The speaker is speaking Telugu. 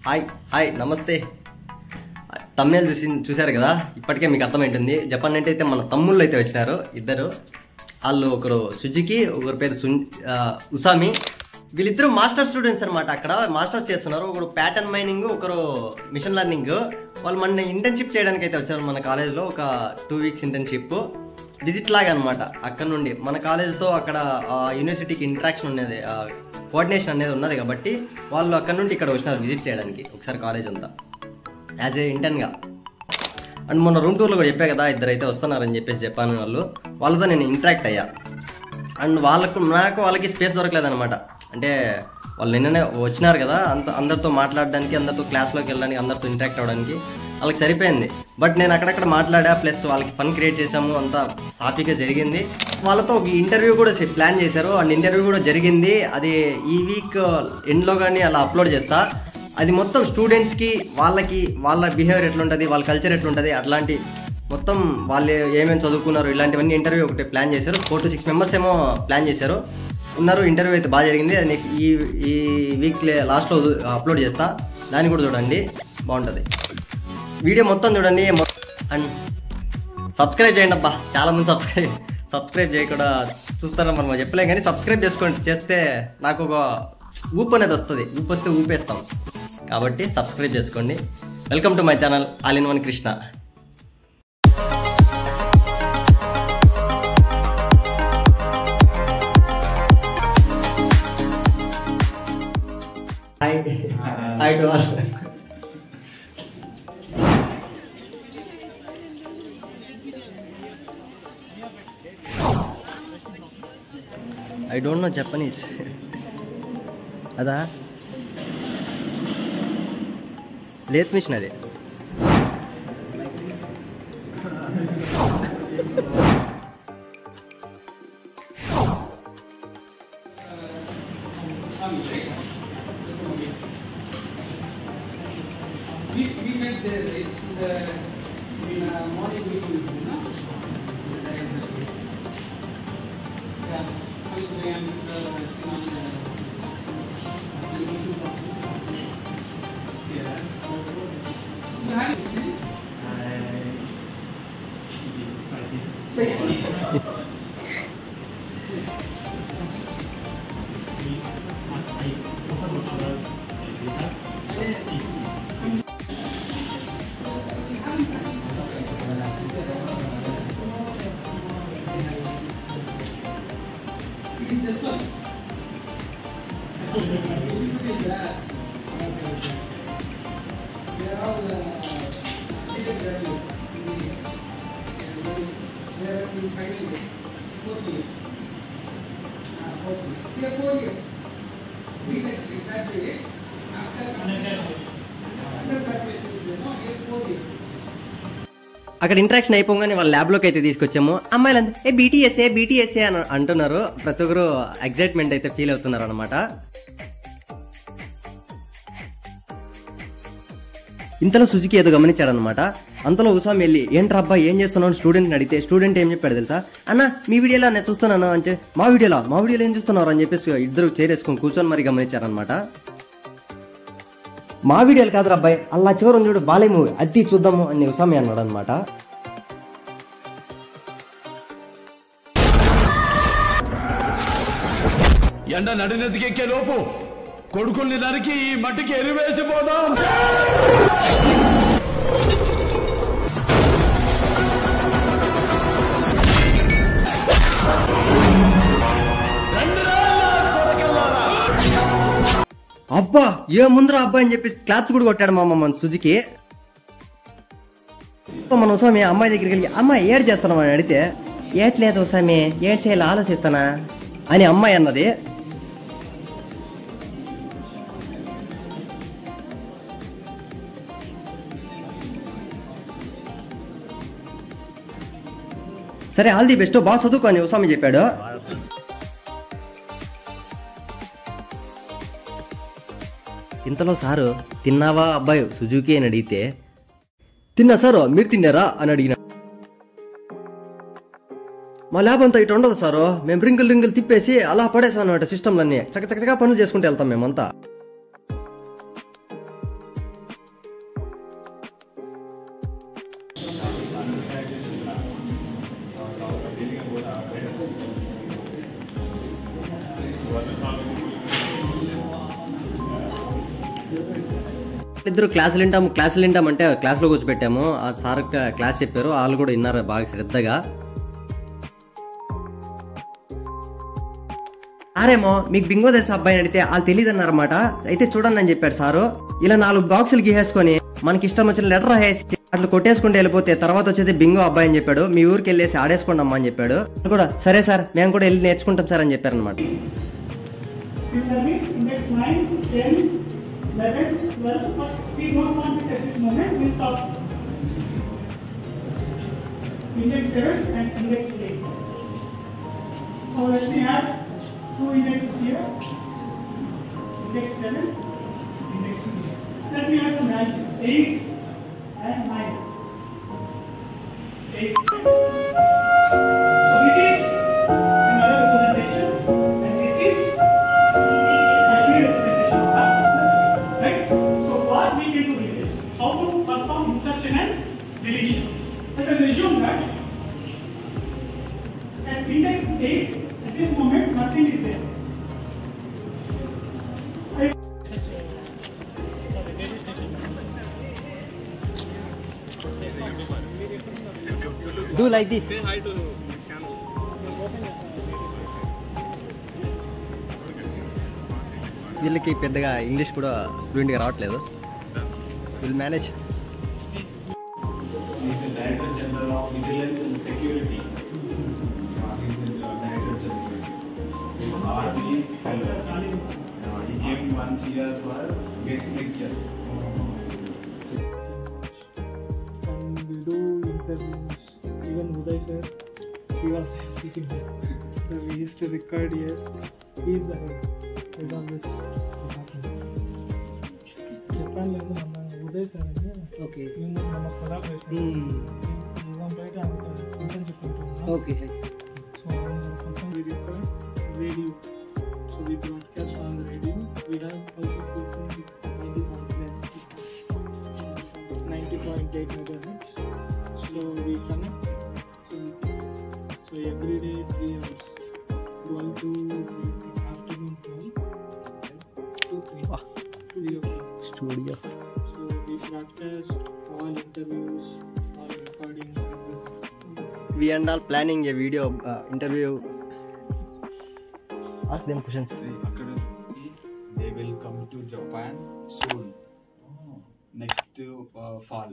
హాయ్ హాయ్ నమస్తే. తమ్నేల్ చూశారు కదా, ఇప్పటికే మీకు అర్థమైంటుంది. జపాన్ అంటే అయితే మన తమ్ముళ్ళు అయితే వచ్చినారు ఇద్దరు. వాళ్ళు ఒకరు సుజుకి, ఒకరు పేరు ఉసామి. వీళ్ళిద్దరు మాస్టర్ స్టూడెంట్స్ అనమాట. అక్కడ మాస్టర్స్ చేస్తున్నారు. ఒకరు ప్యాటర్న్ మైనింగ్, ఒకరు మిషన్ లెర్నింగ్. వాళ్ళు మన ఇంటర్న్షిప్ చేయడానికి అయితే వచ్చారు మన కాలేజ్లో. ఒక 2 వీక్స్ ఇంటర్న్షిప్ విజిట్ లాగా అనమాట. అక్కడ నుండి మన కాలేజ్తో అక్కడ యూనివర్సిటీకి ఇంటరాక్షన్ ఉండేది, కోఆర్డినేషన్ అనేది ఉన్నది కాబట్టి వాళ్ళు అక్కడ నుండి ఇక్కడ వచ్చినారు విజిట్ చేయడానికి ఒకసారి కాలేజ్ అంతా యాజ్ ఏ ఇంటర్న్గా. అండ్ మొన్న రూమ్ టూర్లో కూడా చెప్పా కదా, ఇద్దరు అయితే వస్తున్నారని చెప్పేసి జపాన్ వాళ్ళతో నేను ఇంటరాక్ట్ అయ్యా. అండ్ వాళ్ళకి స్పేస్ దొరకలేదనమాట. అంటే వాళ్ళు నిన్ననే వచ్చినారు కదా, అందరితో మాట్లాడడానికి, అందరితో క్లాస్లోకి వెళ్ళడానికి, అందరితో ఇంటరాక్ట్ అవ్వడానికి వాళ్ళకి సరిపోయింది. బట్ నేను అక్కడక్కడ మాట్లాడా, ప్లస్ వాళ్ళకి ఫన్ క్రియేట్ చేసాము, అంతా సాఫీగా జరిగింది. వాళ్ళతో ఒక ఇంటర్వ్యూ కూడా ప్లాన్ చేశారు. అండ్ ఇంటర్వ్యూ కూడా జరిగింది. అది ఈ వీక్ ఎండ్లో కానీ అలా అప్లోడ్ చేస్తా. అది మొత్తం స్టూడెంట్స్కి, వాళ్ళ బిహేవియర్ ఎట్లుంటుంది, వాళ్ళ కల్చర్ ఎట్లుంటుంది, అట్లాంటి మొత్తం వాళ్ళు ఏమేమి చదువుకున్నారు ఇలాంటివన్నీ ఇంటర్వ్యూ ఒకటి ప్లాన్ చేశారు. 4 to 6 మెంబర్స్ ఏమో ప్లాన్ చేశారు ఉన్నారు. ఇంటర్వ్యూ అయితే బాగా జరిగింది. అది నెక్స్ట్ ఈ వీక్ లాస్ట్లో అప్లోడ్ చేస్తా. దాన్ని కూడా చూడండి, బాగుంటుంది. వీడియో మొత్తం చూడండి. అండ్ సబ్స్క్రైబ్ చేయండి అబ్బా. చాలామంది సబ్స్క్రైబ్ చేయకుండా చూస్తారని మనం చెప్పలేం, కానీ సబ్స్క్రైబ్ చేస్తే నాకు ఒక ఊపు అనేది వస్తుంది. ఊపు వస్తే ఊపేస్తాం కాబట్టి సబ్స్క్రైబ్ చేసుకోండి. Welcome to my channel all in one Krishna. Hi to all. I don't know Japanese. Ada lathe machine ade. We met there in the morning meeting, no? Yeah, spicy. Just look. They're all ticket value. They're in final year. 4th year. 4 years. We graduate after undergraduate, you know, 4 years. అక్కడ ఇంటరాక్షన్ అయిపోగానే వాళ్ళ ల్యాబ్లోకి అయితే తీసుకొచ్చాము. అమ్మాయిలంతా బీటీఎస్ఏ అని అంటున్నారు. ప్రతి ఒక్కరు ఎగ్జైట్మెంట్ అయితే ఫీల్ అవుతున్నారు అనమాట. ఇంతలో సుజుకి ఏదో గమనించాడనమాట. అంతలో ఉసామి వెళ్ళి ఏంట్రా అబ్బాయి ఏం చేస్తున్నావు స్టూడెంట్ని అడిగితే, స్టూడెంట్ ఏం చెప్పాడు తెలుసా, అన్న మీ వీడియోలో నేను చూస్తున్నాను అంటే, మా వీడియోలో ఏం చూస్తున్నారు అని చెప్పేసి ఇద్దరు చేరేసుకొని కూర్చొని మరి గమనించారనమాట. మా వీడియోలు కాదురా అబ్బాయి, అలా చివరం చూడు బాలే మూవీ, అది చూద్దాము అని ఉసామి అన్నాడు అనమాట. ఎండ నడినెతికెక్కే లోపు కొడుకుల్ని నరికి ఈ మట్టికి ఎరివేసిపోదాం. అబ్బా ఏ ముందరా అబ్బాయి అని చెప్పి క్లాప్స్ కూడా కొట్టాడు మన సుజుకి. మన ఉసామి అమ్మాయి దగ్గరికి వెళ్ళి, అమ్మాయి ఏడు చేస్తున్నావు అని అడిగితే, ఏట్లేదు ఉసామి, ఏడు చేయాలి ఆలోచిస్తానా అని అమ్మాయి అన్నది. సరే ఆల్ ది బెస్ట్, బాగా చదువుకో అని ఉసామి చెప్పాడు. ఇంతలో సారు తిన్నావా అబ్బాయి సుజుకి అని అడిగితే, తిన్నా సారు, మీరు తిన్నారా అని అడిగిన. మా ల్యాబ్ అంతా ఇటు ఉండదు సారు, మేము రింగులు తిప్పేసి అలా పడేసాం అనమాట. సిస్టమ్లన్నీ చక్కచక్కగా పనులు చేసుకుంటూ వెళ్తాం మేమంతా. ఇద్దరు క్లాసులు వింటాం అంటే క్లాస్లో కూర్చోబెట్టాము. ఆ సార్ క్లాస్ చెప్పారు, వాళ్ళు కూడా విన్నారు బాగా శ్రద్ధగా. సారేమో మీకు బింగో తెలుసు అబ్బాయిని అడిగితే వాళ్ళు తెలియదు అన్నారన్నమాట. అయితే చూడండి అని చెప్పాడు సారు. ఇలా 4 బాక్సులు గీసేసుకొని మనకి ఇష్టం వచ్చిన లెటర్ వేసి అట్లా కొట్టేసుకుంటూ వెళ్ళిపోతే తర్వాత వచ్చేది బింగో అబ్బాయి అని చెప్పాడు. మీ ఊరికి వెళ్ళేసి ఆడేసుకోండి అమ్మా అని చెప్పాడు. కూడా సరే సార్ మేము కూడా వెళ్ళి నేర్చుకుంటాం సార్ అని చెప్పారు అనమాట. Similarly, index 9, 10, 11, 12, but we don't want this at this moment, we'll stop. Index 7 and index 8. So let me have 2 indexes here. Index 7, index 8. Let me have some value. 8 and 9. 8. So this is another representation, and this is representation, right? So what we can do is how to perform insertion and deletion. Let us assume that at index 8, at this moment nothing is there. Do like this. Say hi to this channel. వీళ్ళకి పెద్దగా ఇంగ్లీష్ కూడా ఫ్లూయెంట్గా రావట్లేదు. Will manage. He's the Director General of Vigilance and Security. He's the Director General. He's an Army fellow. He came once a year for guest lecture. And we do interviews. Even Uday sir, he was sitting here. So we used to record here. He is the head on this department. Japan level, Uday sir, okay. You know, our collaboration. We want to write an internship. Okay. So we record radio. So we broadcast on the radio. We have also 90.8 megahertz. So we connect. So every day 3 hours, 12 to afternoon 12 to 3 o'clock. Studio. So we broadcast all interviews, all recordings. We and all planning a video interview. Ask them questions. They will come to Japan soon. Next fall.